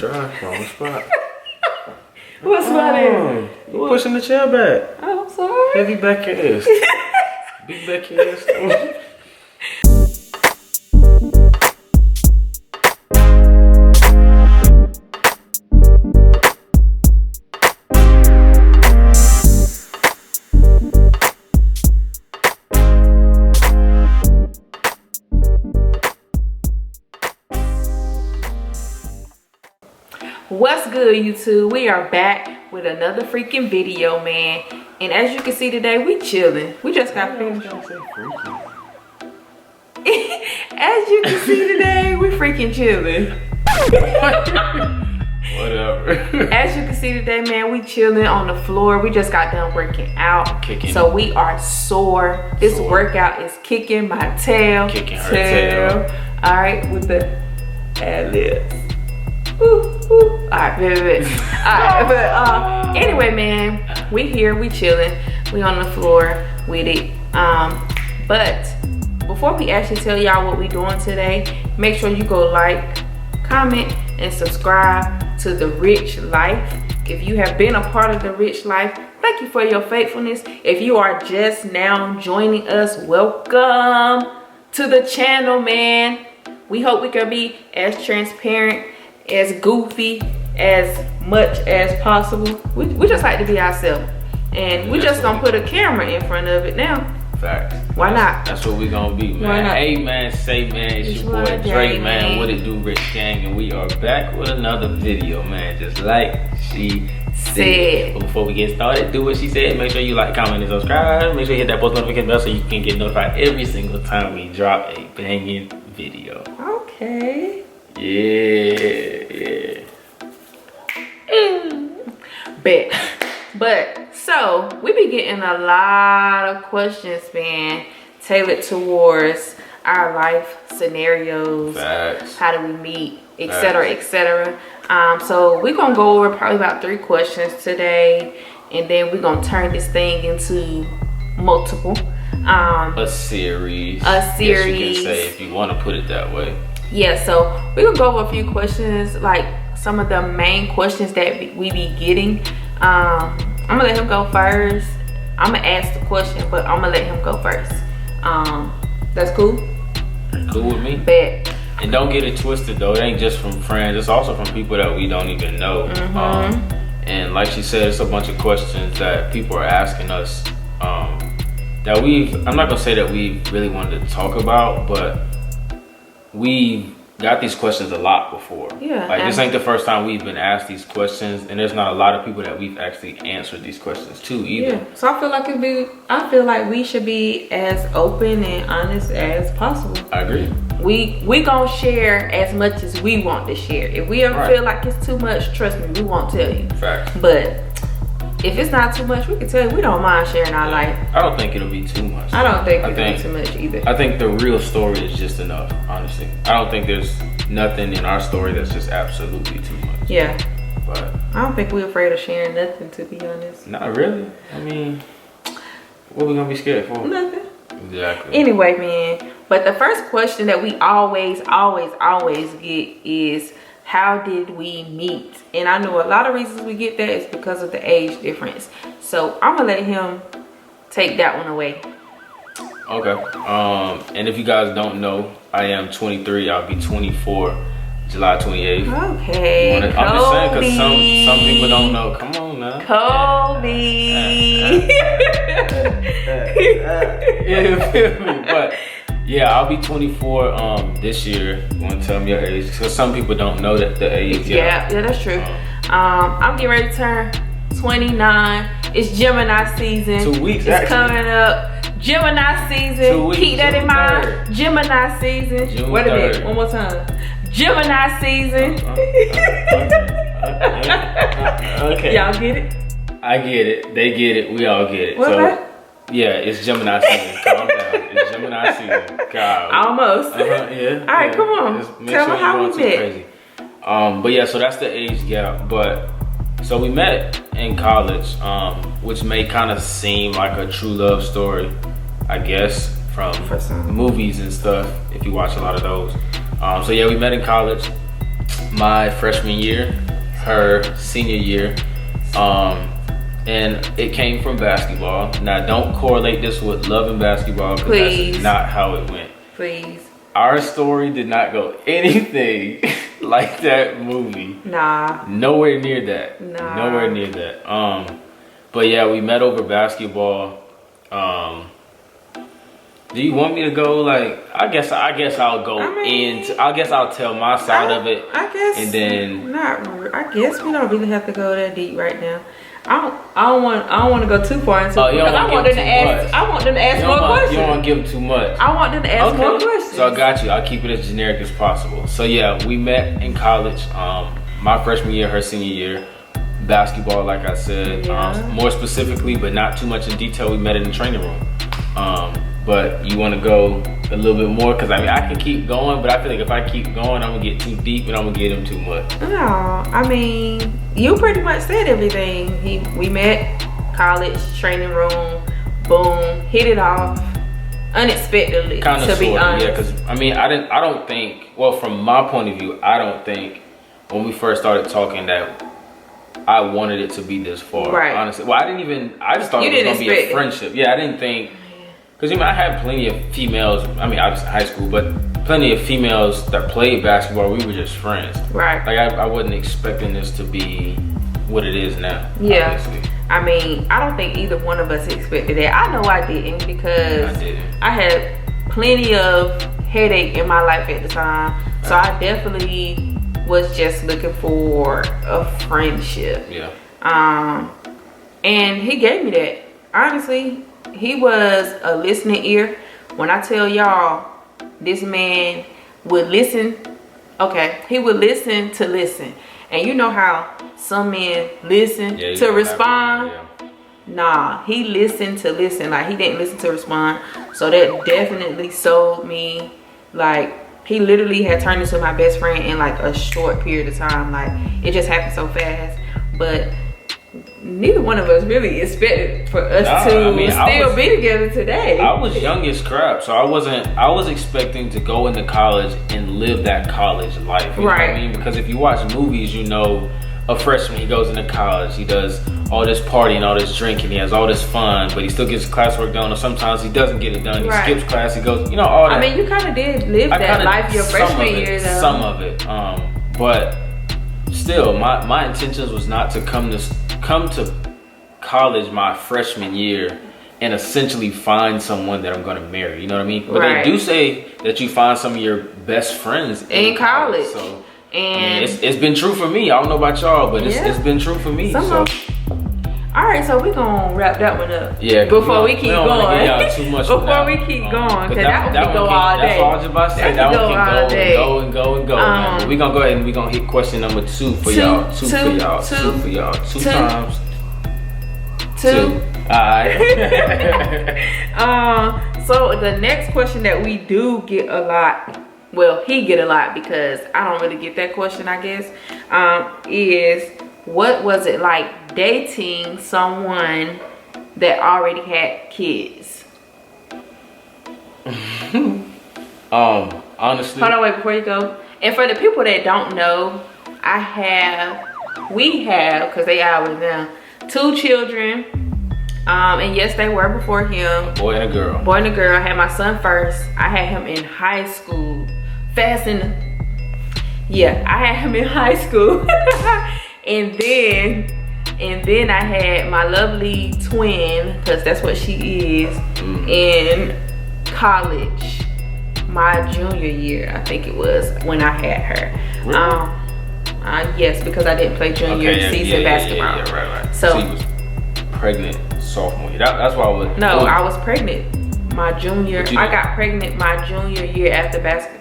try. On the spot. What's funny? You pushing the chair back. Oh, I'm sorry. Heavy back your ass. Big back your ass. What's good, YouTube? We are back with another freaking video, man. And as you can see today, we chilling. We just got finished. As you can see today, we freaking chilling. Whatever. As you can see today, man, we chilling on the floor. We just got done working out. So we are sore. This workout is kicking my tail. Kicking her tail. All right, with the ad-libs. All right, baby. All right, but anyway, man, we here, we chilling, we on the floor with it. But before we actually tell y'all what we doing today, make sure you go like, comment, and subscribe to The Rich Life. If you have been a part of The Rich Life, thank you for your faithfulness. If you are just now joining us, welcome to the channel, man. We hope we can be as transparent, as goofy as much as possible. We just like to be ourselves, and we just gonna put a camera in front of it now. Facts. Why not? That's what we gonna be, man. Why not? Hey, man, say, man, it's your boy Dre, man. What it do, Rich Gang, and we are back with another video, man. Just like she said. But before we get started, do what she said. Make sure you like, comment, and subscribe. Make sure you hit that post notification bell so you can get notified every single time we drop a banging video. Okay. Yeah. But so we be getting a lot of questions, man, tailored towards our life scenarios. Facts. How do we meet, etc., etc. So we're gonna go over probably about 3 questions today, and then we're gonna turn this thing into multiple. A series. A series. Yes, you can say, if you want to put it that way. Yeah, so we're gonna go over a few questions, like some of the main questions that we be getting. I'm gonna let him go first. I'm gonna ask the question, but I'm gonna let him go first. That's cool? Cool with me. Bet. And don't get it twisted though, it ain't just from friends, it's also from people that we don't even know. And like she said, it's a bunch of questions that people are asking us that I'm not gonna say that we really wanted to talk about, but we got these questions a lot before. Yeah. Like, this ain't the first time we've been asked these questions, and there's not a lot of people that we've actually answered these questions to either. Yeah. So I feel like we should be as open and honest as possible. I agree. We gonna share as much as we want to share. If we ever feel like it's too much, trust me, we won't tell you. Facts. But if it's not too much, we can tell you we don't mind sharing our life. I don't think it'll be too much. I don't think it'll be too much either. I think the real story is just enough, honestly. I don't think there's nothing in our story that's just absolutely too much. Yeah. But I don't think we're afraid of sharing nothing, to be honest. Not really. I mean, what are we gonna be scared for? Nothing. Exactly. Anyway, man. But the first question that we always get is, how did we meet? And I know a lot of reasons we get that is because of the age difference. So I'm gonna let him take that one away. Okay. And if you guys don't know, I am 23. I'll be 24 July 28th. Okay. I'm just saying, because some people don't know. Come on now. Kobe. You feel me? But yeah, I'll be 24 this year. You want to tell me your age? Because some people don't know that the age. Yeah, that's true. I'm getting ready to turn 29. It's Gemini season. 2 weeks. It's coming up. Gemini season. 2 weeks. Keep that in mind. Gemini season. June Wait a 3rd. minute. One more time. Gemini season. Okay. Y'all get it? I get it. They get it. We all get it. What? Yeah, it's Gemini season. Calm down. It's Gemini season. God. Almost. Yeah. All right, come on. Tell me how we met. Crazy. But yeah, so that's the age gap. But so we met in college, which may kind of seem like a true love story, I guess, from movies and stuff. If you watch a lot of those. So yeah, we met in college. my freshman year, her senior year. And it came from basketball. Now, don't correlate this with loving basketball, because that's not how it went. Please. Our story did not go anything like that movie. Nah. Nowhere near that. Nah. Nowhere near that. But yeah, we met over basketball. Do you want me to go? Like, I guess I'll go into. I guess I'll tell my side of it. I guess. And then I guess we don't really have to go that deep right now. I don't want to go too far into it, because I want them to ask more questions. You don't want to give them too much. I want them to ask more questions. So I got you. I'll keep it as generic as possible. So yeah, we met in college. My freshman year, her senior year. Basketball, like I said. More specifically, but not too much in detail, we met in the training room. But you want to go a little bit more? Because I mean, I can keep going, but I feel like if I keep going, I'm going to get too deep and I'm going to get him too much. No, I mean, you pretty much said everything. We met, college, training room, boom, hit it off unexpectedly, kind of, to be honest. Yeah, because I mean, I don't think, well, from my point of view, I don't think when we first started talking that I wanted it to be this far. Right. Honestly. Well, I just thought it was going to be a friendship. Yeah, I didn't think. Because, I had plenty of females, obviously high school, but plenty of females that played basketball. We were just friends. Right. Like, I wasn't expecting this to be what it is now. Yeah. Obviously. I mean, I don't think either one of us expected that. I know I didn't, because I had plenty of headache in my life at the time. So I definitely was just looking for a friendship. Yeah. And he gave me that. Honestly, he was a listening ear. When I tell y'all, this man would listen. Okay, he would listen to listen. And you know how some men listen to respond? Nah, he listened to listen. Like, he didn't listen to respond. So that definitely sold me. Like, he literally had turned into my best friend in like a short period of time. Like, it just happened so fast. But neither one of us really expected for us to still be together today. I was young as crap, so I was expecting to go into college and live that college life. You know what I mean? Because if you watch movies, you know, a freshman, he goes into college, he does all this partying, all this drinking, he has all this fun, but he still gets classwork done, or sometimes he doesn't get it done, he skips class, he goes, you know, all that. I mean, you kind of did live that life your freshman year, though. Some of it, but still, my intentions was not to come to college my freshman year and essentially find someone that I'm going to marry. You know what I mean? But they do say that you find some of your best friends in college. So, and it's been true for me. I don't know about y'all, but it's been true for me. So. All right, so we're going to wrap that one up. Yeah. Before we keep going. Too much before we keep going. Because that one can go all day. That's all I was about to say. That one can go and go and go. Man. We're going to go ahead and we're going to hit question number 2 for y'all. Two for y'all. Two times. Two. Alright. So the next question that we do get a lot, well, he get a lot because I don't really get that question, I guess, is what was it like dating someone that already had kids? Honestly. Hold on, wait, before you go. And for the people that don't know, we have, because they are with them, 2 children. And yes, they were before him. A boy and a girl. Boy and a girl. I had my son first. I had him in high school. I had him in high school. and then I had my lovely twin, because that's what she is, in college. My junior year, I think it was, when I had her. Really? Yes, because I didn't play junior season basketball. Yeah, right. So she was pregnant sophomore year. That's why I was. No, I was pregnant my junior. I got pregnant my junior year after basketball.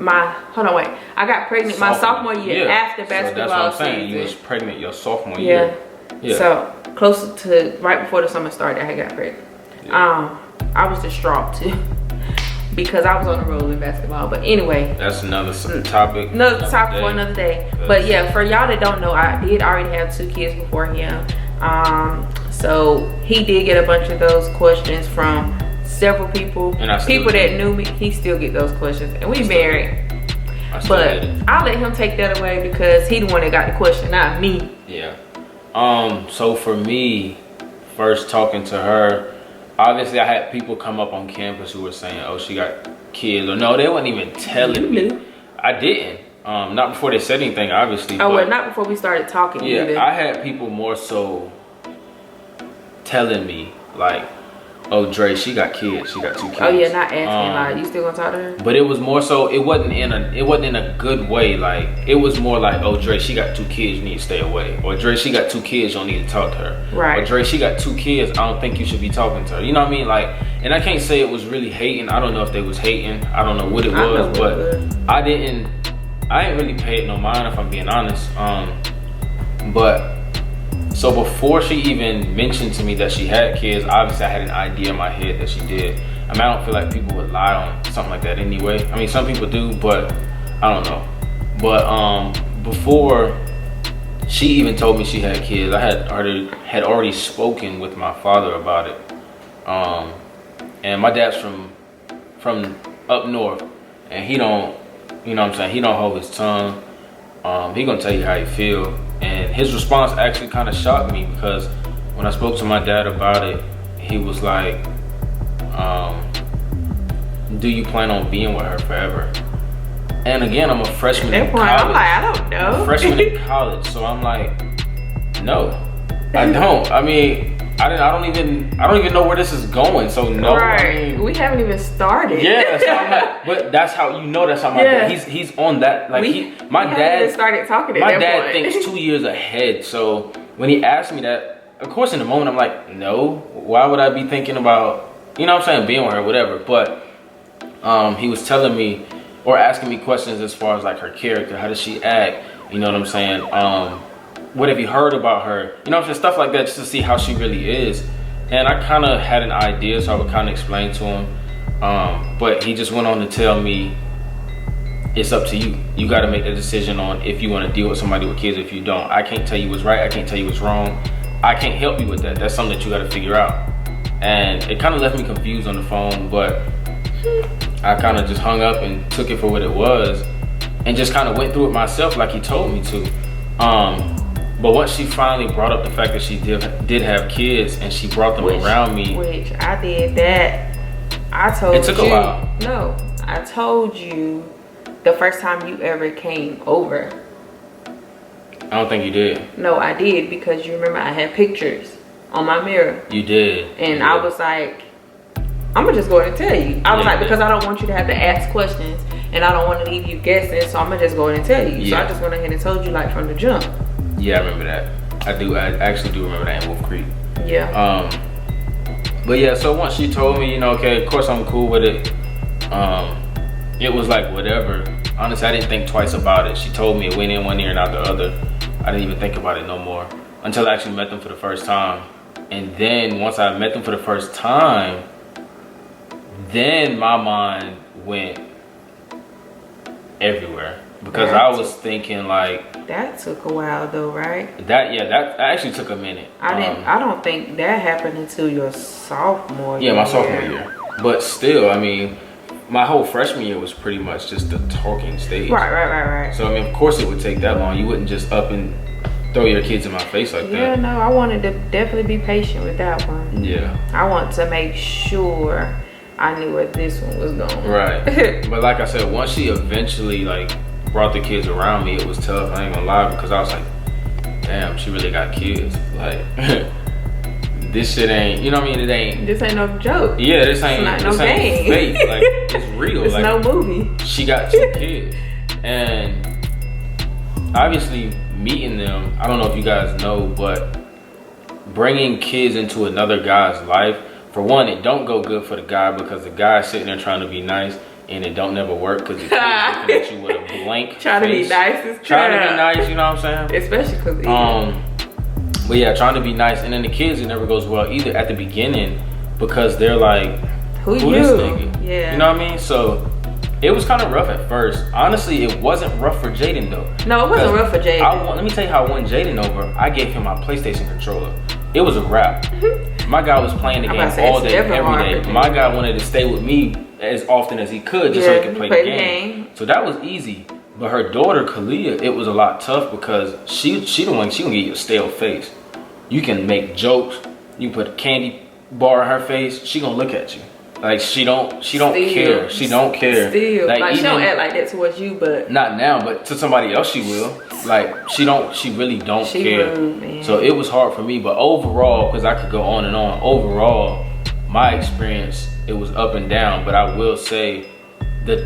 I got pregnant my sophomore year after basketball so that's what I'm saying. season. You was pregnant your sophomore year. Yeah. So closer to right before the summer started, I had got pregnant. Yeah. I was distraught too. Because I was on the road in basketball. But anyway. That's another topic. Another topic for another day. But yeah, for y'all that don't know, I did already have 2 kids before him. So he did get a bunch of those questions from several people. People that knew me, he still get those questions. And we married. But I'll let him take that away because he the one that got the question, not me. Yeah. So for me, first talking to her, obviously I had people come up on campus who were saying, oh, she got kids. Or no, they weren't even telling me. I didn't. Not before they said anything, obviously. Oh, well, not before we started talking. Yeah, either. I had people more so telling me, like, oh, Dre, she got kids. She got 2 kids. Oh yeah, not asking like, you still gonna talk to her? But it was more so, it wasn't in a good way. Like, it was more like, oh, Dre, she got 2 kids, you need to stay away. Or Dre, she got 2 kids, you don't need to talk to her. Right. Or Dre, she got 2 kids, I don't think you should be talking to her. You know what I mean? Like, and I can't say it was really hating. I don't know if they was hating. I don't know what it was, but I ain't really paid no mind, if I'm being honest. But so before she even mentioned to me that she had kids, obviously I had an idea in my head that she did. I mean, I don't feel like people would lie on something like that anyway. I mean, some people do, but I don't know. But before she even told me she had kids, I had already spoken with my father about it. And my dad's from up north, and he don't, you know what I'm saying, he don't hold his tongue. He gonna tell you how he feel. And his response actually kind of shocked me, because when I spoke to my dad about it, he was like, do you plan on being with her forever? And again, I'm a freshman in college. I'm like, I don't know. I'm a freshman in college, so I'm like, no, I don't. I mean, I don't even know where this is going. So no, right. I mean, we haven't even started. Yeah, so I'm like, but that's how that's how my dad. He's on that. Like my dad started talking. At my that dad point. thinks 2 years ahead. So when he asked me that, of course, in the moment I'm like, no. Why would I be thinking about, you know what I'm saying, being with her, whatever. But he was telling me or asking me questions as far as like her character. How does she act? You know what I'm saying? What have you heard about her? You know what I'm saying? Stuff like that, just to see how she really is. And I kind of had an idea, so I would kind of explain to him. But he just went on to tell me, it's up to you. You got to make the decision on if you want to deal with somebody with kids. If you don't, I can't tell you what's right. I can't tell you what's wrong. I can't help you with that. That's something that you got to figure out. And it kind of left me confused on the phone, but I kind of just hung up and took it for what it was, and just kind of went through it myself like he told me to. But once she finally brought up the fact that she did have kids, and she brought them around me, which I did that, I told you. It took a while. No, I told you the first time you ever came over. I don't think you did. No, I did, because you remember I had pictures on my mirror. You did. And I was like, I'm gonna just go ahead and tell you. I was like, because I don't want you to have to ask questions, and I don't want to leave you guessing, so I'm gonna just go ahead and tell you. So I just went ahead and told you, like, from the jump. Yeah, I remember that. I actually do remember that in Wolf Creek. Yeah. But yeah, so once she told me, you know, okay, of course I'm cool with it. It was like whatever. Honestly, I didn't think twice about it. She told me, it went in one ear and out the other. I didn't even think about it no more until I actually met them for the first time. And then once I met them for the first time, then my mind went everywhere, because I was thinking like, that took a while though, right? That actually took a minute. I don't think that happened until your sophomore year. Yeah, my sophomore year. But still, I mean, my whole freshman year was pretty much just the talking stage. Right. So I mean, of course it would take that long. You wouldn't just up and throw your kids in my face like that. Yeah, no, I wanted to definitely be patient with that one. Yeah. I want to make sure I knew where this one was going. Right. But like I said, once she eventually like brought the kids around me, it was tough. I ain't gonna lie, because I was like, damn, she really got kids. Like, this shit ain't, you know what I mean? This ain't no joke. Yeah, this ain't no game. Fake. Like, it's real. It's like, no movie. She got 2 kids. And obviously meeting them, I don't know if you guys know, but bringing kids into another guy's life, for one, it don't go good for the guy, because the guy's sitting there trying to be nice, and it don't never work, because the kid's looking at you with a blank trying face. To be nice is trying to be nice, you know what I'm saying? Especially because but yeah, trying to be nice, and then the kids, it never goes well either at the beginning, because they're like, who this nigga? Yeah. You know what I mean? So it was kind of rough at first. Honestly, it wasn't rough for Jaden though. No, it wasn't rough for Jaden. Let me tell you how I won Jaden over. I gave him my PlayStation controller. It was a wrap. My guy was playing the game all day, every day. My guy wanted to stay with me as often as he could, just so he could play the game. So that was easy. But her daughter, Kalia, it was a lot tough because she the one, she gonna give you a stale face. You can make jokes, you put a candy bar in her face, she gonna look at you. Like she don't care. She don't care. Still, like she don't act like that towards you, but not now. But to somebody else, she will. Like she really don't care. Rude, man. So it was hard for me. But overall, because I could go on and on. Overall, my experience, it was up and down. But I will say, the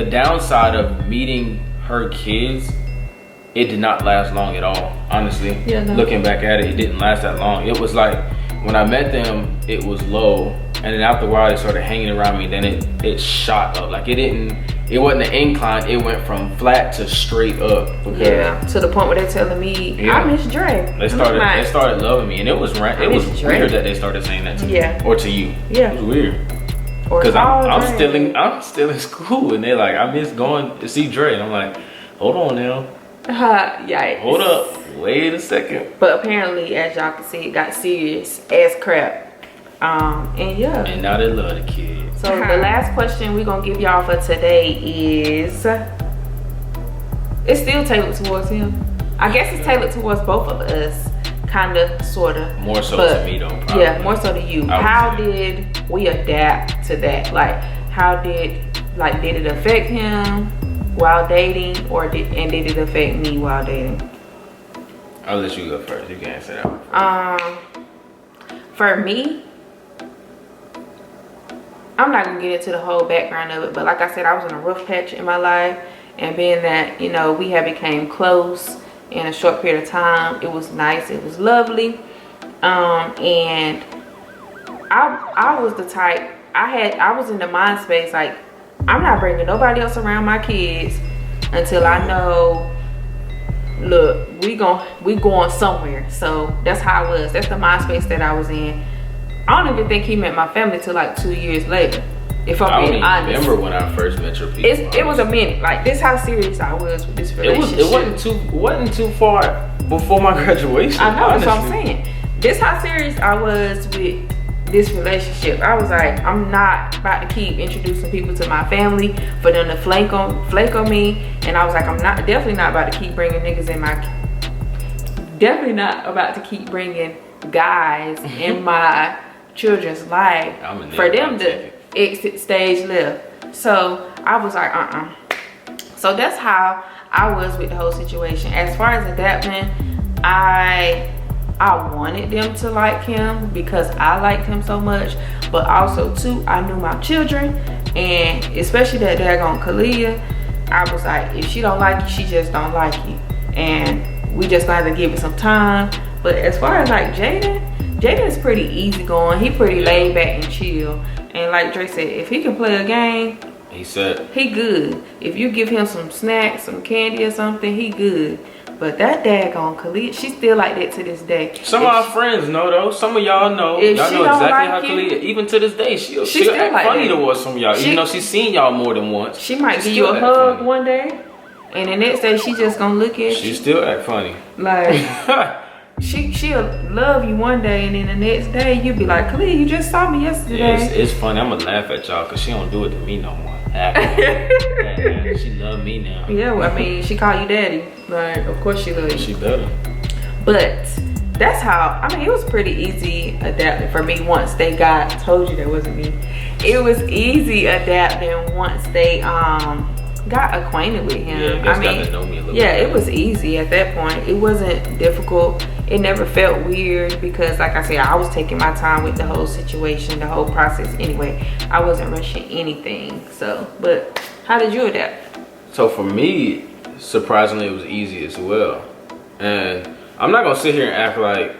downside of meeting her kids, it did not last long at all. Honestly, looking back at it, it didn't last that long. It was like when I met them, it was low. And then after a while, they started hanging around me. Then it shot up. Like it wasn't an incline. It went from flat to straight up. Yeah, to the point where they're telling me, I miss Dre. They started loving me, and it was weird that they started saying that to me or to you. Yeah, it was weird. Because I'm still in school, and they're like, I miss going to see Dre, and I'm like, hold on now. Yikes. Hold up. Wait a second. But apparently, as y'all can see, it got serious as crap. And now they love the kids. So the last question we're gonna give y'all for today is, it's still tailored towards him. I guess it's tailored towards both of us, kinda, sorta. More so to me though, probably. Yeah, more so to you. How did we adapt to that? Like, did it affect him while dating, or did it affect me while dating? I'll let you go first. You can answer that one. For me, I'm not gonna get into the whole background of it, but like I said, I was in a rough patch in my life, and being that, you know, we had became close in a short period of time, it was nice, it was lovely. And I was the type, I was in the mind space, like, I'm not bringing nobody else around my kids until I know, look, we going somewhere. So that's how I was. That's the mind space that I was in. I don't even think he met my family till like 2 years later, if I'm being honest. I don't even remember when I first met your people. It was a minute. Like, this how serious I was with this relationship. It wasn't too far before my graduation. I know, that's what I'm saying. This how serious I was with this relationship. I was like, I'm not about to keep introducing people to my family for them to flake on me. And I was like, I'm definitely not about to keep bringing niggas in definitely not about to keep bringing guys in my children's life for them to exit stage left. So I was like, So that's how I was with the whole situation. As far as adapting, I wanted them to like him because I liked him so much, but also too, I knew my children, and especially that daggone Kalia, I was like, if she don't like you, she just don't like you, and we just gotta give it some time. But as far as like Jaden's pretty easygoing. He pretty laid back and chill. And like Dre said, if he can play a game, he good. If you give him some snacks, some candy or something, he good. But that daggone Khalid, she's still like that to this day. Some of our friends know though. Some of y'all know. Y'all know exactly how Khalid, even to this day, she'll act like funny towards some of y'all. Even though she's seen y'all more than once. She might give you a hug one day, and the next day she just gonna look at you. She still act funny. Like she'll love you one day, and then the next day you'll be like, Khalid, you just saw me yesterday. Yeah, it's funny. I'm gonna laugh at y'all because she don't do it to me no more. She love me now. Yeah, well, I mean, she call you daddy. Like, of course she love you. She better. But that's how, I mean, it was pretty easy adapting for me once they told you that wasn't me. It was easy adapting once they got acquainted with him. Yeah, I mean, got to know me a little bit. It was easy at that point. It wasn't difficult. It never felt weird because, like I said, I was taking my time with the whole situation, the whole process anyway. I wasn't rushing anything. So, but how did you adapt? So for me, surprisingly, it was easy as well. And I'm not gonna sit here and act like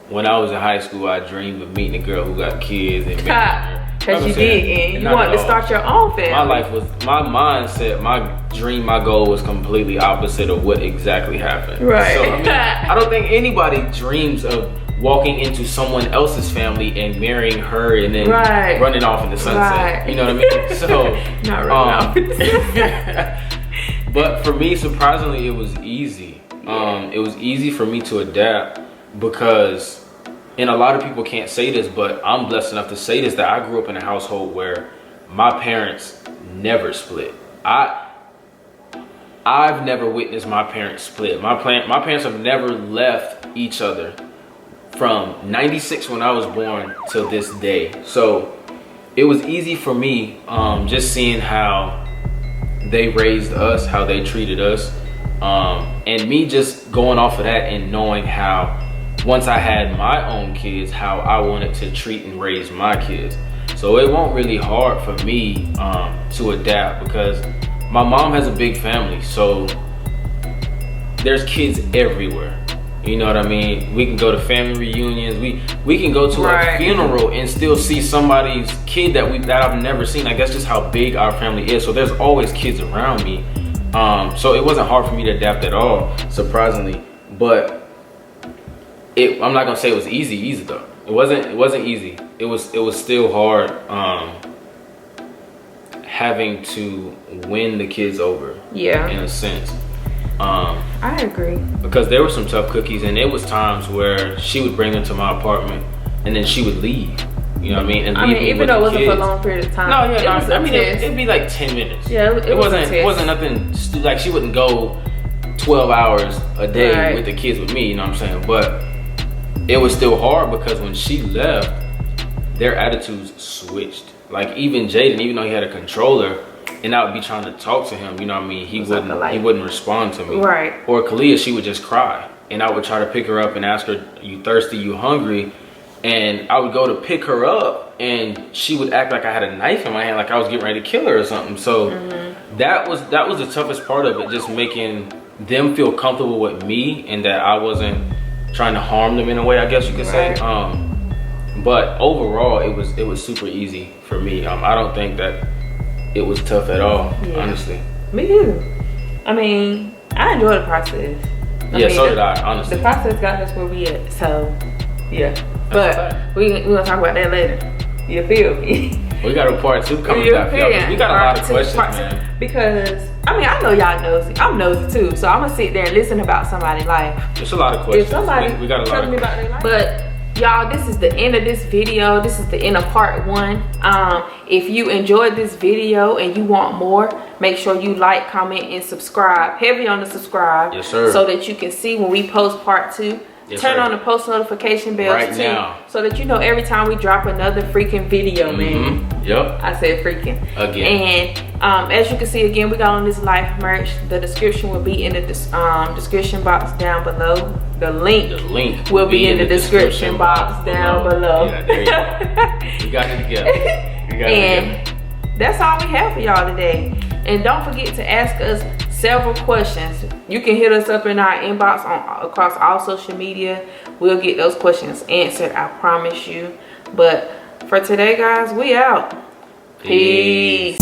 when I was in high school, I dreamed of meeting a girl who got kids and marrying her. Because you did, and you wanted to start your own family. My life was, my mindset, my dream, my goal was completely opposite of what exactly happened. Right. So, I mean, I don't think anybody dreams of walking into someone else's family and marrying her and then running off in the sunset. Right. You know what I mean? So, not running off in the sunset. But for me, surprisingly, it was easy. It was easy for me to adapt because, and a lot of people can't say this, but I'm blessed enough to say this, that I grew up in a household where my parents never split. I've never witnessed my parents split. My parents have never left each other from 96 when I was born till this day. So it was easy for me, just seeing how they raised us, how they treated us, and me just going off of that and knowing how once I had my own kids, how I wanted to treat and raise my kids. So it wasn't really hard for me to adapt, because my mom has a big family, so there's kids everywhere. You know what I mean? We can go to family reunions. We can go to a funeral and still see somebody's kid that I've never seen. Like, that's just how big our family is. So there's always kids around me. So it wasn't hard for me to adapt at all, surprisingly. But I'm not gonna say it was easy though. It wasn't easy. It was still hard, having to win the kids over. Yeah. In a sense. I agree. Because there were some tough cookies, and it was times where she would bring them to my apartment and then she would leave. You know what I mean? And even though it wasn't for a long period of time. No, yeah, it'd be like 10 minutes. Yeah, it wasn't nothing. Like, she wouldn't go 12 hours a day with the kids with me. You know what I'm saying? But it was still hard, because when she left, their attitudes switched. Like, even Jaden, even though he had a controller, and I would be trying to talk to him, you know what I mean? He wouldn't respond to me. Right. Or Kalia, she would just cry. And I would try to pick her up and ask her, you thirsty, you hungry? And I would go to pick her up, and she would act like I had a knife in my hand, like I was getting ready to kill her or something. So that was the toughest part of it, just making them feel comfortable with me, and that I wasn't trying to harm them in a way, I guess you could say. But overall, it was super easy for me. I don't think that it was tough at all, honestly. Me too. I mean, I enjoyed the process. So did I, honestly. The process got us where we at, so yeah. But we're gonna talk about that later. You feel me? We got a part 2 coming back, y'all. We got a lot of questions, man. Because, I mean, I know y'all nosy. I'm nosy too, so I'm gonna sit there and listen about somebody's life. There's a lot of questions. If somebody we got a lot of about their life. But y'all, this is the end of this video. This is the end of part 1. If you enjoyed this video and you want more, make sure you like, comment, and subscribe. Heavy on the subscribe. Yes, sir. So that you can see when we post part 2. Yes, Turn on the post notification bells too, so that you know every time we drop another freaking video, man. Yep. I said freaking. Again. And as you can see, again, we got on this Life merch. The description will be in the description box down below. The link will be in the description box down below. Yeah, there you go. We got it together. And that's all we have for y'all today. And don't forget to ask us several questions. You can hit us up in our inbox across all social media. We'll get those questions answered, I promise you. But for today, guys, we out. Peace.